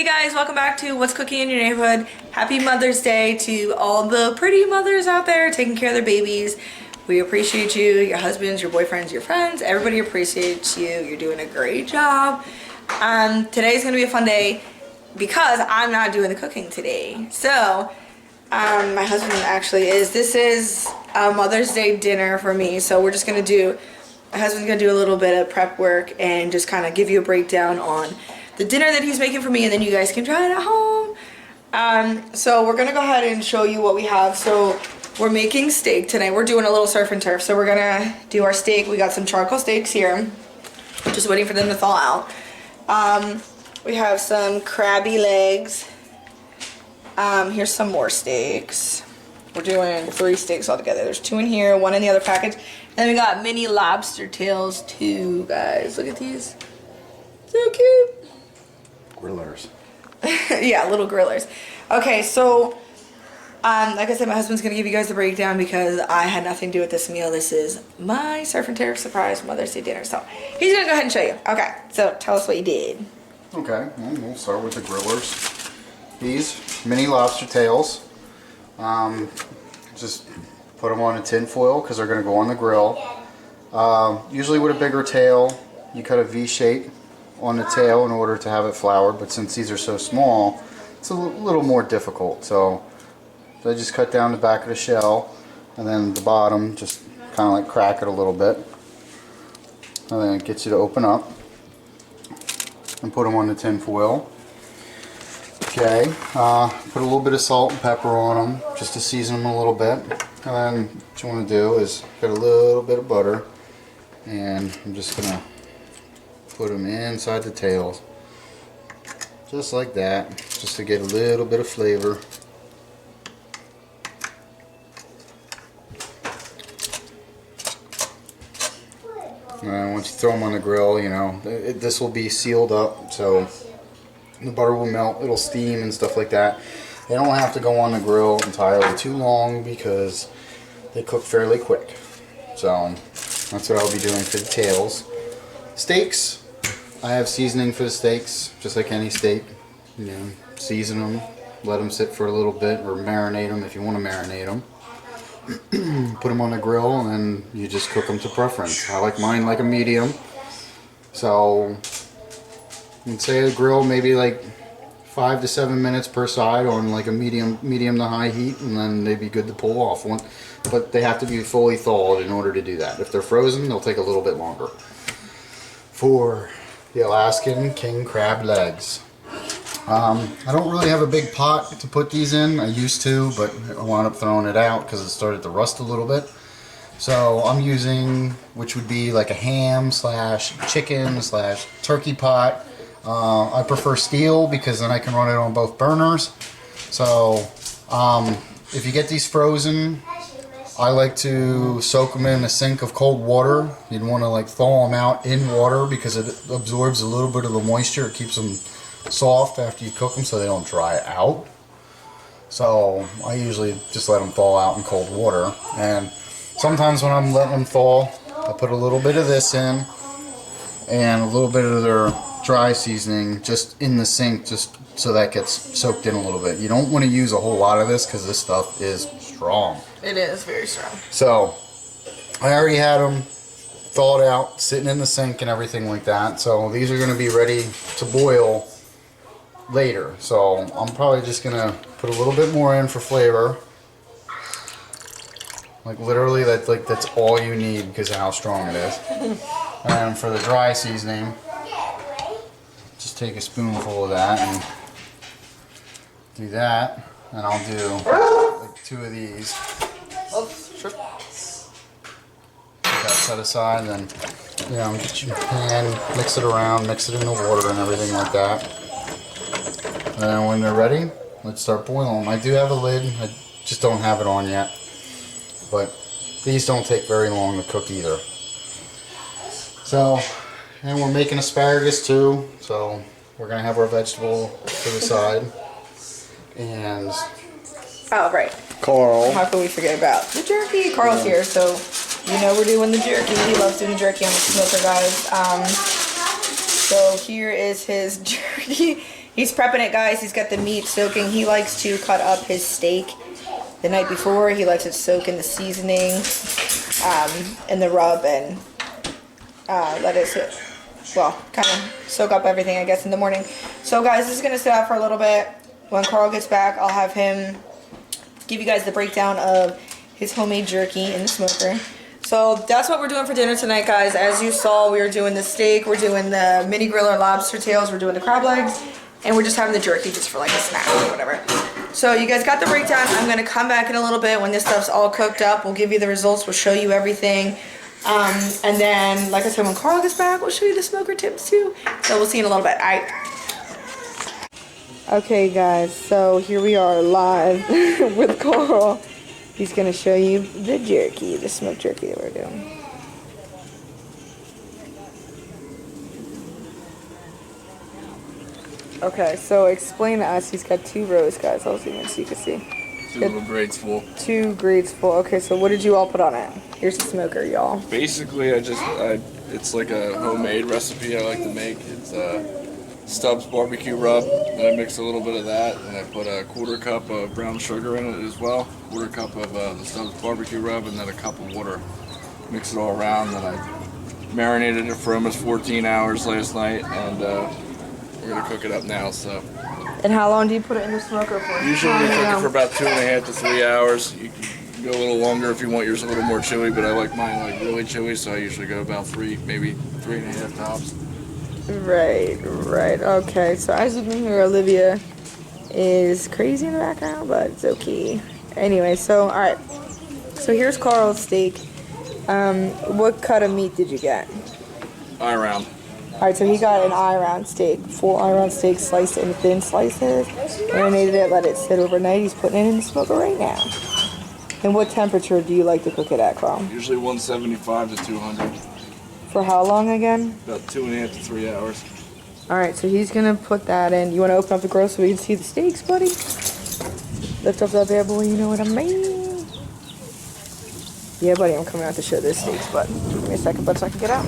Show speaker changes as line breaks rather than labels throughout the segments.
Hey guys, welcome back to What's Cooking in Your Neighborhood. Happy Mother's Day to all the pretty mothers out there taking care of their babies. We appreciate you, your husbands, your boyfriends, your friends. Everybody appreciates you. You're doing a great job. Today's gonna be a fun day because I'm not doing the cooking today. So, my husband actually is. This is a Mother's Day dinner for me. So we're just gonna do, my husband's gonna do a little bit of prep work and just kind of give you a breakdown on the dinner that he's making for me, and then you guys can try it at home. So we're gonna go ahead and show you what we have. So we're making steak tonight. We're doing a little surf and turf. So we're gonna do our steak. We got some charcoal steaks here, just waiting for them to thaw out. We have some crabby legs. Here's some more steaks. We're doing 3 steaks altogether. There's 2 in here, 1 in the other package. Then we got mini lobster tails too, guys. Look at these. So cute.
Grillers.
Yeah, little grillers. Okay, so like I said, my husband's gonna give you guys the breakdown because I had nothing to do with this meal. This is my surf and turf surprise Mother's Day dinner. So he's gonna go ahead and show you. Okay, so tell us what you did.
Okay, well, we'll start with the grillers. These mini lobster tails. Just put them on a tin foil because they're gonna go on the grill. Usually with a bigger tail, you cut a V shape on the tail in order to have it floured, but since these are so small, it's a little more difficult. So I just cut down the back of the shell, and then the bottom, just kind of like crack it a little bit, and then it gets you to open up and put them on the tin foil. Okay, put a little bit of salt and pepper on them just to season them a little bit, and then what you want to do is get a little bit of butter, and I'm just gonna put them inside the tails, just like that, just to get a little bit of flavor. And once you throw them on the grill, you know, this will be sealed up, so the butter will melt, it'll steam and stuff like that. They don't have to go on the grill entirely too long because they cook fairly quick. So that's what I'll be doing for the tails. Steaks, I have seasoning for the steaks, just like any steak. You know, season them, let them sit for a little bit, or marinate them if you want to marinate them. Put them on the grill, and then you just cook them to preference. I like mine like a medium. So, you'd say a grill maybe like 5 to 7 minutes per side on like a medium to high heat, and then they'd be good to pull off. But they have to be fully thawed in order to do that. If they're frozen, they'll take a little bit longer. For the Alaskan king crab legs, I don't really have a big pot to put these in. I used to, but I wound up throwing it out because it started to rust a little bit. So I'm using, which would be like a ham / chicken / turkey pot. I prefer steel because then I can run it on both burners. So if you get these frozen, I like to soak them in a sink of cold water. You'd want to like thaw them out in water because it absorbs a little bit of the moisture. It keeps them soft after you cook them so they don't dry out. So I usually just let them thaw out in cold water. And sometimes when I'm letting them thaw, I put a little bit of this in and a little bit of their dry seasoning just in the sink, just so that gets soaked in a little bit. You don't want to use a whole lot of this because this stuff is strong.
It is very strong.
So I already had them thawed out, sitting in the sink and everything like that. So these are going to be ready to boil later. So I'm probably just going to put a little bit more in for flavor. Like literally that's all you need because of how strong it is. And for the dry seasoning, just take a spoonful of that and do that, and I'll do like 2 of these.
Oh, sure.
Put that set aside, and then get your pan, mix it around, mix it in the water and everything like that. And then when they're ready, let's start boiling them. I do have a lid, I just don't have it on yet. But these don't take very long to cook either. So, and we're making asparagus too, so we're gonna have our vegetable to the side. And
oh, right.
Carl.
How could we forget about the jerky? Carl's here, so you know we're doing the jerky. He loves doing the jerky on the smoker, guys. So here is his jerky. He's prepping it, guys. He's got the meat soaking. He likes to cut up his steak the night before. He lets it soak in the seasoning and the rub and let it sit, well, kind of soak up everything, I guess, in the morning. So, guys, this is going to sit out for a little bit. When Carl gets back, I'll have him give you guys the breakdown of his homemade jerky in the smoker. So that's what we're doing for dinner tonight, guys. As you saw, we were doing the steak, we're doing the mini griller lobster tails, we're doing the crab legs, and we're just having the jerky just for like a snack or whatever. So you guys got the breakdown. I'm gonna come back in a little bit when this stuff's all cooked up. We'll give you the results, we'll show you everything. And then, like I said, when Carl gets back, we'll show you the smoker tips too. So we'll see you in a little bit. All right. Okay, guys, so here we are live with Carl. He's going to show you the jerky, the smoked jerky that we're doing. Okay, so explain to us. He's got 2 rows, guys. I'll zoom in so you can see.
2 little grates full.
2 grates full. Okay, so what did you all put on it? Here's the smoker, y'all.
Basically, it's like a homemade recipe I like to make. It's Stubbs barbecue rub, and I mix a little bit of that, and I put a 1/4 cup of brown sugar in it as well, 1/4 cup of the Stubbs barbecue rub, and then a cup of water. Mix it all around, and I marinated it for almost 14 hours last night, and we're gonna cook it up now. So.
And how long do you put it in the smoker for?
Usually we cook it for about 2.5 to 3 hours. You can go a little longer if you want yours a little more chewy, but I like mine like really chewy, so I usually go about 3, maybe 3.5 tops.
Right. Okay, so as you can hear, Olivia is crazy in the background, but it's okay. Anyway, so, alright. So here's Carl's steak. What cut of meat did you get?
Eye round.
Alright, so he got an eye round steak, full eye round steak, sliced it in thin slices, marinated it, let it sit overnight. He's putting it in the smoker right now. And what temperature do you like to cook it at, Carl?
Usually 175 to 200.
For how long again?
About 2.5 to 3 hours.
Alright, so he's gonna put that in. You wanna open up the grill so we can see the steaks, buddy? Lift up that bad boy, you know what I mean? Yeah, buddy, I'm coming out to show this steaks, but give me a second, bud, so I can get out.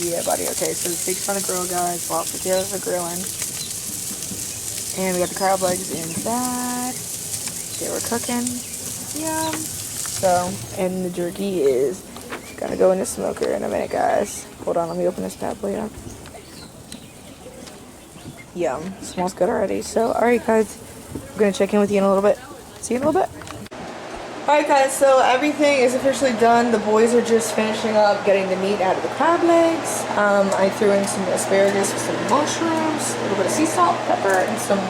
Yeah, buddy, okay, so the steaks on the grill, guys. Lobster tails are grilling. And we got the crab legs inside. They were cooking. Yum. So, and the jerky is gonna go in the smoker in a minute, guys. Hold on, let me open this bad boy up. Yum. Smells good already. So, alright, guys. We're gonna check in with you in a little bit. See you in a little bit. Alright, guys, so everything is officially done. The boys are just finishing up getting the meat out of the crab legs. I threw in some asparagus with some mushrooms, a little bit of sea salt, pepper, and some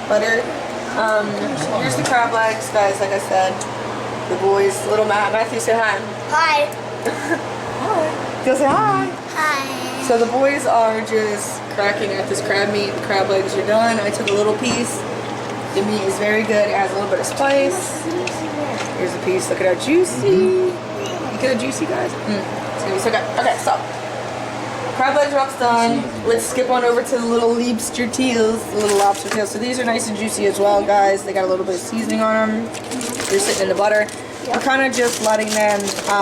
butter. Here's the crab legs, guys, like I said. The boys, little Matthew, say hi.
Hi.
Hi. Go say hi.
Hi.
So the boys are just cracking at this crab meat. The crab legs are done. I took a little piece. The meat is very good. It has a little bit of spice. Here's a piece. Look at how juicy. You get a juicy, guys? It's gonna be so good. Okay, so crab legs are almost done. Let's skip on over to the little lobster tails, the little lobster tails. So these are nice and juicy as well, guys. They got a little bit of seasoning on them. They're sitting in the butter. We're kind of just letting them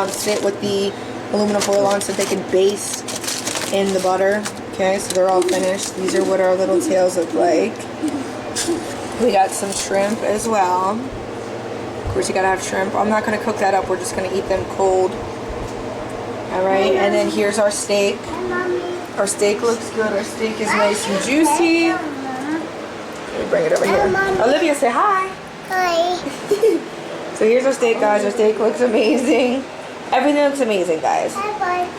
sit with the aluminum foil on so they can baste in the butter. Okay, so they're all finished. These are what our little tails look like. We got some shrimp as well. Of course, you gotta have shrimp. I'm not gonna cook that up. We're just gonna eat them cold. All right, and then here's our steak. Our steak looks good. Our steak is nice and juicy. Let me bring it over here. Olivia, say hi.
Hi.
So here's our steak, guys. Our steak looks amazing. Everything looks amazing, guys.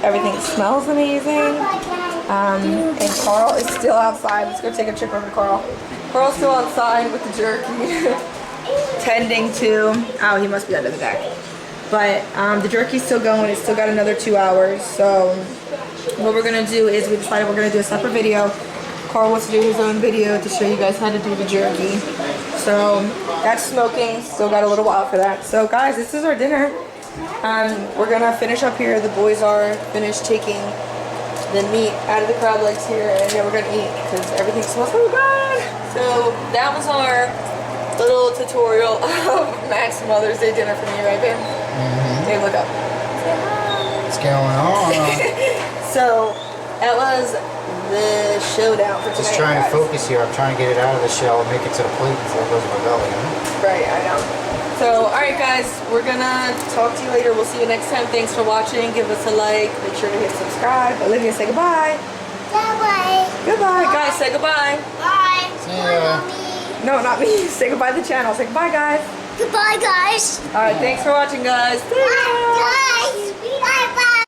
Everything smells amazing. And Carl is still outside. Let's go take a trip over to Carl. Carl's still outside with the jerky. Tending to, oh, he must be under the deck. But the jerky's still going. It's still got another 2 hours. So what we're gonna do is we decided we're gonna do a separate video. Carl wants to do his own video to show you guys how to do the jerky. So that's smoking. Still got a little while for that. So guys, this is our dinner. We're gonna finish up here. The boys are finished taking the meat out of the crab legs here, and then we're gonna eat because everything smells so good. So that was our little tutorial of Matt's Mother's Day dinner for me, right, babe? Babe, look up. Say hi.
What's going on?
So That was the showdown for tonight.
Just trying to
guys.
focus here. I'm trying to get it out of the shell and make it to the plate before it goes in my belly. You know?
Right, I know. So, alright guys, we're gonna talk to you later. We'll see you next time. Thanks for watching. Give us a like. Make sure to hit subscribe. Olivia, say goodbye.
Bye-bye.
Goodbye. Guys, say goodbye.
Bye.
See ya.
Mommy.
No, not me. Say goodbye to the channel. Say goodbye, guys.
Goodbye, guys.
Alright, thanks for watching, guys. See ya.
Bye, guys. Bye-bye.